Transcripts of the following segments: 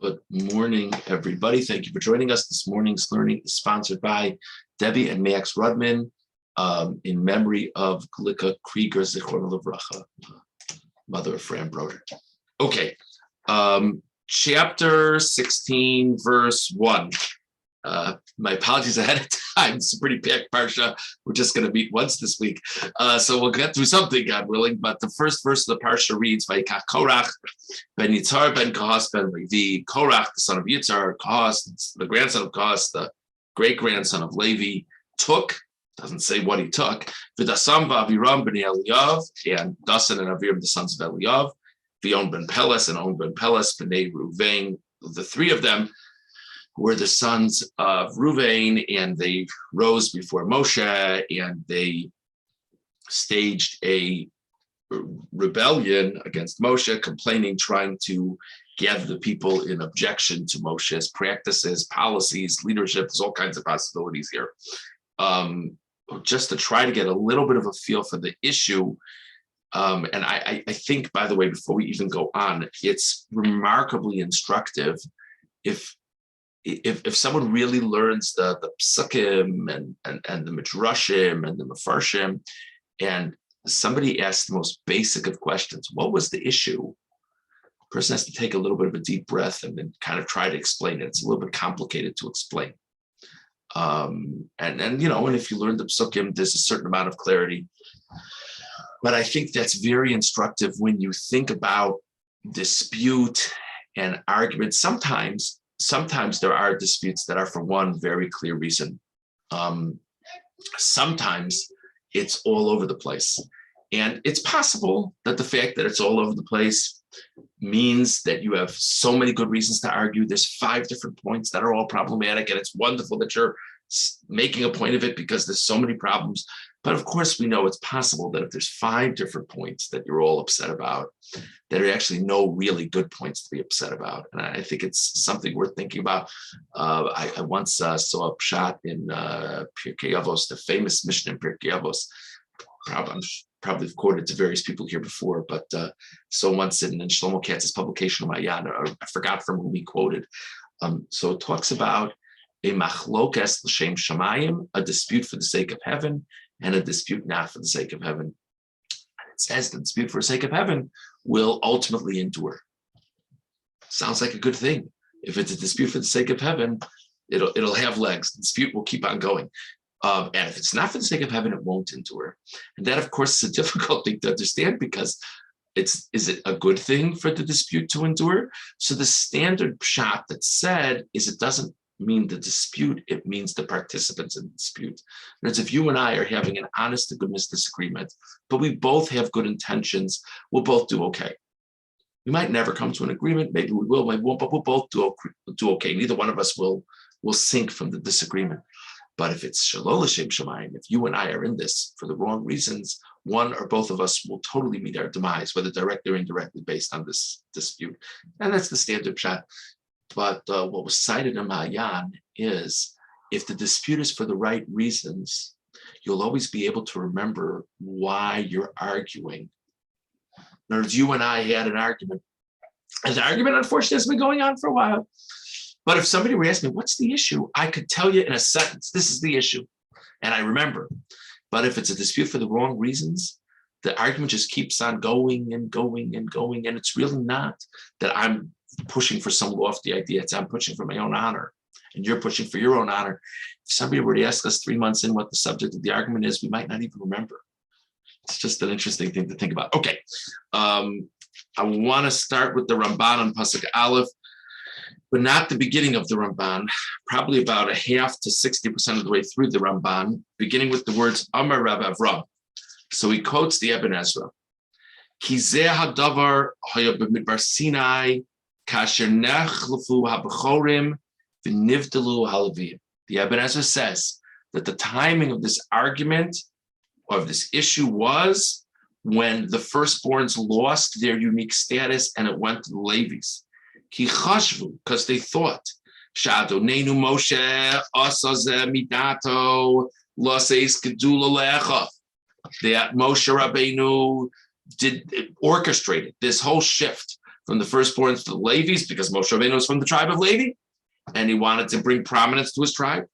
Good morning, everybody. Thank you for joining us. This morning's learning is sponsored by Debbie and Max Rudman in memory of Glika Krieger, Zichron Livracha, mother of Fran Broder. Okay, chapter 16, verse 1. My apologies ahead of time. It's a pretty packed Parsha. We're just going to meet once this week. So we'll get through something, God willing. But the first verse of the Parsha reads, Vayikach Korach, ben Yitzhar, ben Kahas, ben Levi. Korach, the son of Yitzhar, Kahas, the grandson of Kahas, the great-grandson of Levi, took, doesn't say what he took, V'dasam v'aviram ben Eliyav, and Dasan and Aviram, the sons of Eliyav, V'on ben Peles and On ben Peles, b'nei Ruvain, the three of them were the sons of Ruvain, and they rose before Moshe, and they staged a rebellion against Moshe, complaining, trying to gather the people in objection to Moshe's practices, policies, leadership. There's all kinds of possibilities here. Just to try to get a little bit of a feel for the issue. And I think, by the way, before we even go on, it's remarkably instructive if someone really learns the psukim and the midrashim and the mefarshim, and somebody asks the most basic of questions, what was the issue? The person has to take a little bit of a deep breath and then kind of try to explain it. It's a little bit complicated to explain. And if you learn the psukim, there's a certain amount of clarity. But I think that's very instructive when you think about dispute and argument. Sometimes there are disputes that are for one very clear reason. Sometimes it's all over the place. And it's possible that the fact that it's all over the place means that you have so many good reasons to argue. There's 5 different points that are all problematic, and it's wonderful that you're making a point of it because there's so many problems. But of course, we know it's possible that if there's 5 different points that you're all upset about, there are actually no really good points to be upset about. And I think it's something worth thinking about. I once saw a pshat in Pirkei Avos, the famous Mishnah in Pirkei Avos. I'm probably quoted to various people here before, but so once in Shlomo Katz's publication of Mayan, I forgot from whom he quoted. So it talks about a machlokes l'shem shamayim, a dispute for the sake of heaven, and a dispute not for the sake of heaven. And it says the dispute for the sake of heaven will ultimately endure. Sounds like a good thing. If it's a dispute for the sake of heaven, it'll have legs. The dispute will keep on going. And if it's not for the sake of heaven, it won't endure. And that, of course, is a difficult thing to understand because is it a good thing for the dispute to endure? So the standard pshat that's said is it doesn't mean the dispute, it means the participants in the dispute. In other words, if you and I are having an honest to goodness disagreement, but we both have good intentions, we'll both do okay. We might never come to an agreement, maybe we will, maybe we won't, but we'll both do okay. Neither one of us will sink from the disagreement. But if it's shalol l'shem shamayim, if you and I are in this for the wrong reasons, one or both of us will totally meet our demise, whether directly or indirectly based on this dispute. And that's the standard pshat. But what was cited in Mayan is if the dispute is for the right reasons, you'll always be able to remember why you're arguing. In other words, you and I had an argument. And the argument, unfortunately, has been going on for a while. But if somebody were asking me, what's the issue? I could tell you in a sentence, this is the issue. And I remember. But if it's a dispute for the wrong reasons, the argument just keeps on going and going and going. And it's really not that I'm pushing for some lofty idea. It's I'm pushing for my own honor. And you're pushing for your own honor. If somebody were to ask us 3 months in what the subject of the argument is, we might not even remember. It's just an interesting thing to think about. Okay. I want to start with the Ramban on Pasuk Aleph, but not the beginning of the Ramban, probably about a half to 60% of the way through the Ramban, beginning with the words Amar Rav Avram. So he quotes the Ibn Ezra. Ki zeh hadavar haya b'midbar Sinai kasher nechlefu habechorim v'nivdalu halavim. The Ibn Ezra says that the timing of this argument, of this issue, was when the firstborns lost their unique status and it went to the Levis. Ki chashvu, because they thought, Sha'adonenu Moshe asazeh midato laseis gedula le'echa. That Moshe Rabbeinu orchestrated this whole shift from the firstborns to the Levis, because Moshe Rabbeinu was from the tribe of Levi, and he wanted to bring prominence to his tribe.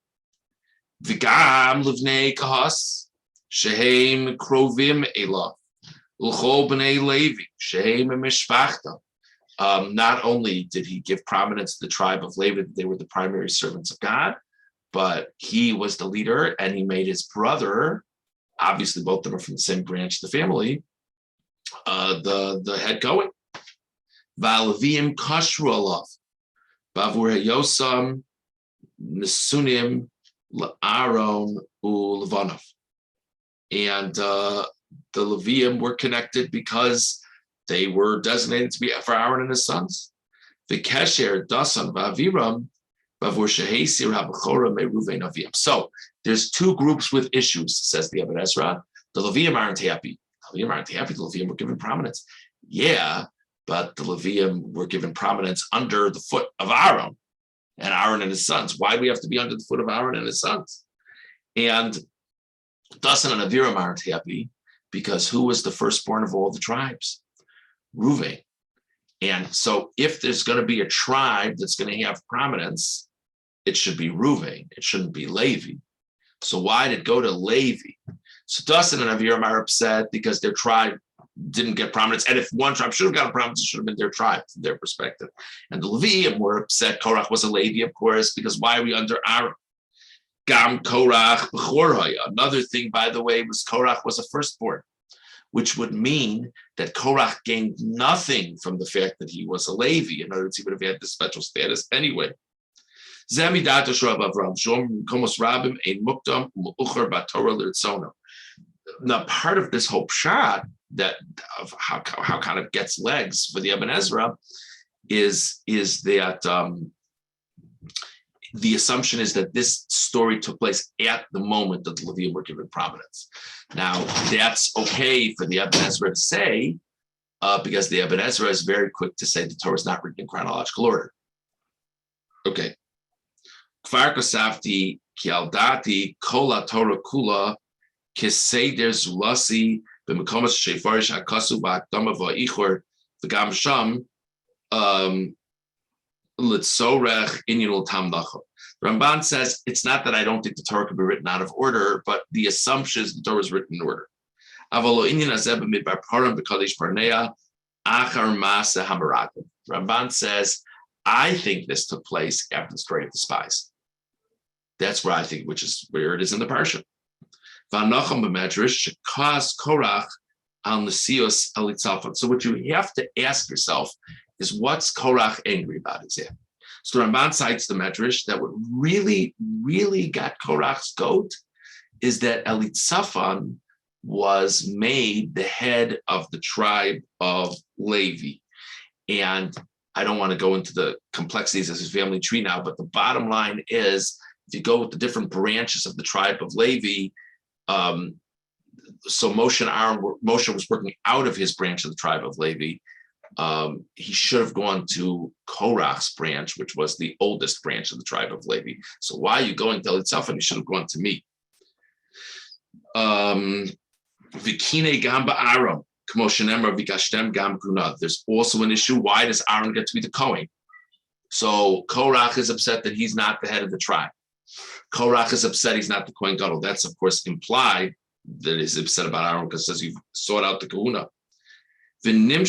V'gam livnei kahas shehem krovim elav l'chol b'nei Levi shehem mishpachta. Not only did he give prominence to the tribe of Levi, they were the primary servants of God, but he was the leader, and he made his brother, obviously both of them are from the same branch of the family, the head Kohen. V'alevim kashru alav bavur hayosam nesunim la'aron u'levanov. And the Levium were connected because they were designated to be for Aaron and his sons. V'kesher dasan v'aviram bavur shehesir habachora meruvein avim. So there's two groups with issues, says the Ibn Ezra. The Levium aren't happy. The Levium aren't happy. The Levium were given prominence. Yeah, but the Levium were given prominence under the foot of Aaron and his sons. Why do we have to be under the foot of Aaron and his sons? And Dasan and Aviram aren't happy because who was the firstborn of all the tribes? Reuven. And so if there's going to be a tribe that's going to have prominence, it should be Reuven. It shouldn't be Levi. So why did it go to Levi? So Dasan and Aviram are upset because their tribe didn't get prominence. And if one tribe should have gotten prominence, it should have been their tribe from their perspective. And the Levium were upset. Korach was a Levi, of course, because why are we under Aaron? Gam Korach b'chor. Another thing, by the way, was Korach was a firstborn, which would mean that Korach gained nothing from the fact that he was a Levi. In other words, he would have had this special status anyway. Now, part of this whole pshat that of how kind of gets legs for the Ibn Ezra is that the assumption is that this story took place at the moment that the Levium were given prominence. Now, that's okay for the Ibn Ezra to say, because the Ibn Ezra is very quick to say the Torah is not written in chronological order. Okay. Kfar kosafti ki aldati kol Torah kula kiseder zulasi b'mekomas shefarish hakasu ba'akdama va'ichor v'gam sham litzorech inyan l'tamdacha. Ramban says it's not that I don't think the Torah could be written out of order, but the assumption is the Torah is written in order. Avalo inyan hazeh b'midbar param b'kadesh parnea achar ma'aseh hamarakim. Ramban says, I think this took place after the story of the spies. That's where I think, which is where it is in the Parsha. V'anacham b'medrash shekas Korach al nesios elitzafon. So what you have to ask yourself is, what's Korach angry about exactly? So the Ramban cites the medrash that what really, really got Korach's goat is that Elitzaphan was made the head of the tribe of Levi. And I don't want to go into the complexities of his family tree now, but the bottom line is, if you go with the different branches of the tribe of Levi, so Moshe and Aaron, Moshe was working out of his branch of the tribe of Levi. He should have gone to Korach's branch, which was the oldest branch of the tribe of Levi. So why are you going to Elitzaphan? You should have gone to me. Vikine gamba Aaron. There's also an issue. Why does Aaron get to be the Kohen? So Korach is upset that he's not the head of the tribe. Korach is upset he's not the Kohen Gadol. That's, of course, implied that he's upset about Aaron because it says you've sought out the kahuna. And the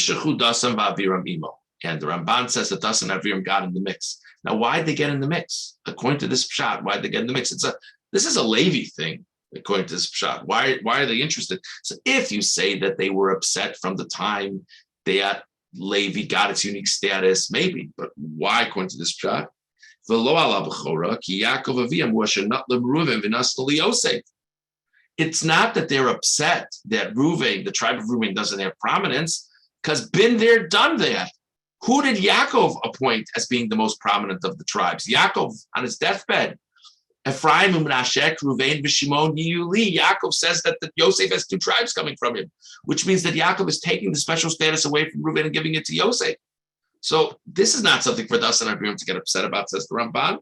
Ramban says that Dasan and Aviram got in the mix. Now, why did they get in the mix? According to this pshat, why did they get in the mix? This is a Levi thing. According to this pshat, why are they interested? So if you say that they were upset from the time that Levi got its unique status, maybe, but why according to this pshat? It's not that they're upset that Reuven, the tribe of Reuven, doesn't have prominence, because been there, done that. Who did Yaakov appoint as being the most prominent of the tribes? Yaakov on his deathbed. Ephraim, Menashe, Reuven, Shimon, Yuli. Yaakov says that Yosef has two tribes coming from him, which means that Yaakov is taking the special status away from Reuven and giving it to Yosef. So this is not something for Dasan and Aviram to get upset about, says the Ramban.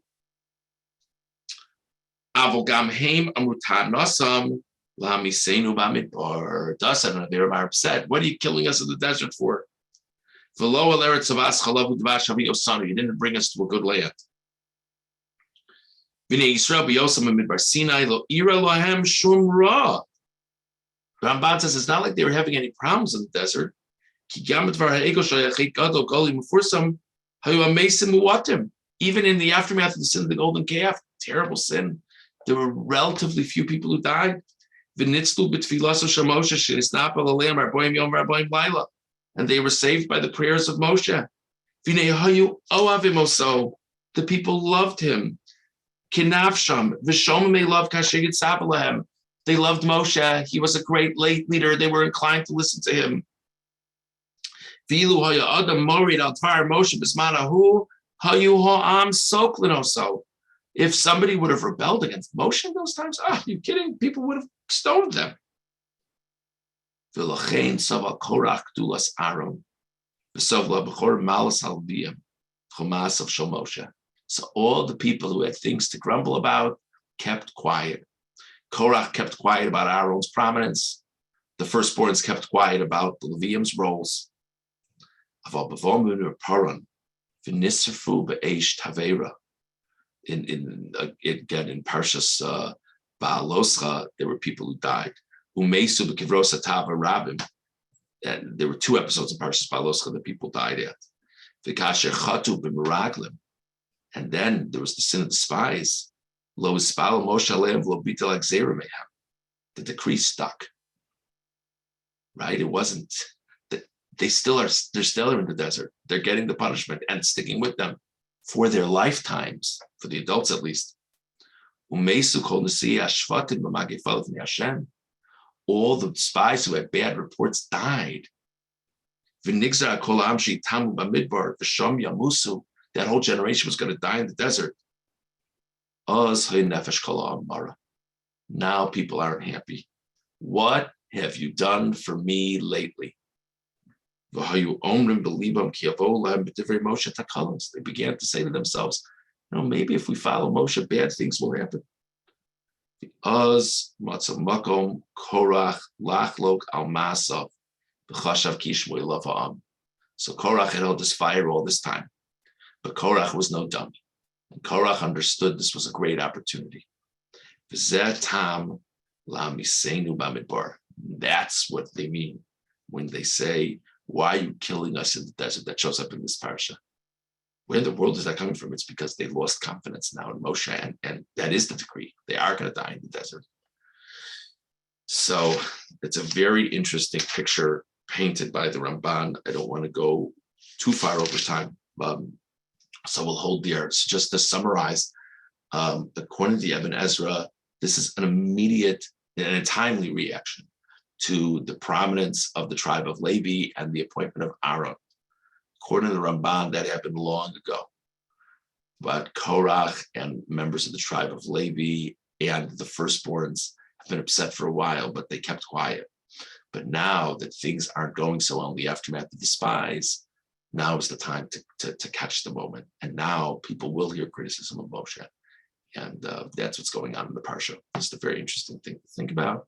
Avogam heim amutan nasam lamisenu bamidbar. Dasan and Aviram are upset. What are you killing us in the desert for? You didn't bring us to a good land. Ramban says it's not like they were having any problems in the desert. Even in the aftermath of the sin of the golden calf, terrible sin, there were relatively few people who died. And they were saved by the prayers of Moshe. The people loved him. They loved Moshe. He was a great late leader. They were inclined to listen to him. If somebody would have rebelled against Moshe in those times, are you kidding? People would have stoned them. So all the people who had things to grumble about kept quiet. Korach kept quiet about Aaron's prominence. The firstborns kept quiet about the Levium's roles. In Parshas Baaloscha, there were people who died. And there were 2 episodes of Parshas Baaloscha that people died at. And then there was the sin of the spies. The decree stuck. Right? It wasn't that they're still in the desert. They're getting the punishment and sticking with them for their lifetimes, for the adults at least. All the spies who had bad reports died. That whole generation was going to die in the desert. Now people aren't happy. What have you done for me lately? They began to say to themselves, maybe if we follow Moshe, bad things will happen. So Korach had held this fire all this time, but Korach was no dummy. And Korach understood this was a great opportunity. That's what they mean when they say, why are you killing us in the desert? That shows up in this parsha. Where in the world is that coming from? It's because they lost confidence now in Moshe, and that is the decree. They are going to die in the desert. So it's a very interesting picture painted by the Ramban. I don't want to go too far over time, so we'll hold there. So just to summarize, according to the Ibn Ezra, this is an immediate and a timely reaction to the prominence of the tribe of Levi and the appointment of Aaron. According to the Ramban, that happened long ago. But Korach and members of the tribe of Levi and the firstborns have been upset for a while, but they kept quiet. But now that things aren't going so well in the aftermath of the spies, now is the time to catch the moment. And now people will hear criticism of Moshe. And that's what's going on in the Parsha. It's a very interesting thing to think about.